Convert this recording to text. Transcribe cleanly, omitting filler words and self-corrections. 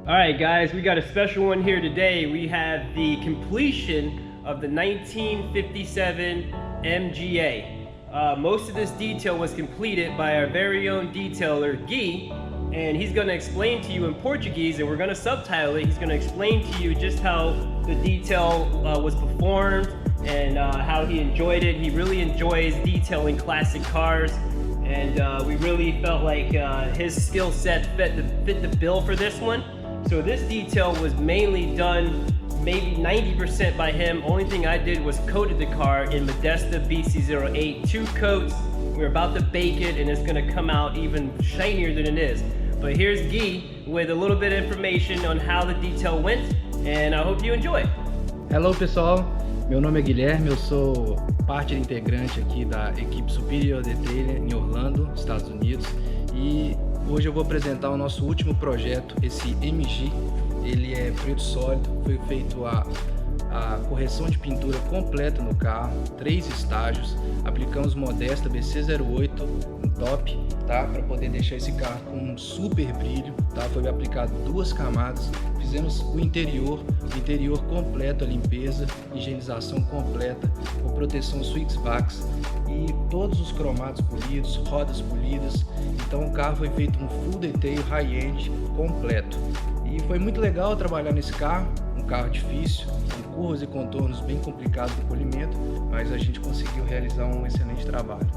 Alright guys, we got a special one here today. We have the completion of the 1957 MGA. Most of this detail was completed by our very own detailer, Gui, and he's going to explain to you in Portuguese, and we're going to subtitle it. He's going to explain to you just how the detail was performed and how he enjoyed it. He really enjoys detailing classic cars, and we really felt like his skill set fit the bill for this one. So this detail was mainly done maybe 90% by him. Only thing I did was coated the car in Modesta BC-08, 2 coats. We're about to bake it and it's gonna come out even shinier than it is. But here's Gui with a little bit of information on how the detail went, and I hope you enjoy. Hello pessoal, meu nome é Guilherme, eu sou parte integrante aqui da equipe Superior Detailer em Orlando, Estados Unidos, e hoje eu vou apresentar o nosso último projeto, esse MG. Ele é preto sólido, foi feito a correção de pintura completa no carro, 3 estágios, aplicamos Modesta BC-08 no top, tá? Para poder deixar esse carro com um super brilho, tá? Foi aplicado 2 camadas, fizemos o interior completo, a limpeza, higienização completa, com proteção Swixvax e todos os cromados polidos, rodas polidas. Então o carro foi feito um full detail high-end completo. E foi muito legal trabalhar nesse carro, um carro difícil, com curvas e contornos bem complicados do polimento, mas a gente conseguiu realizar um excelente trabalho.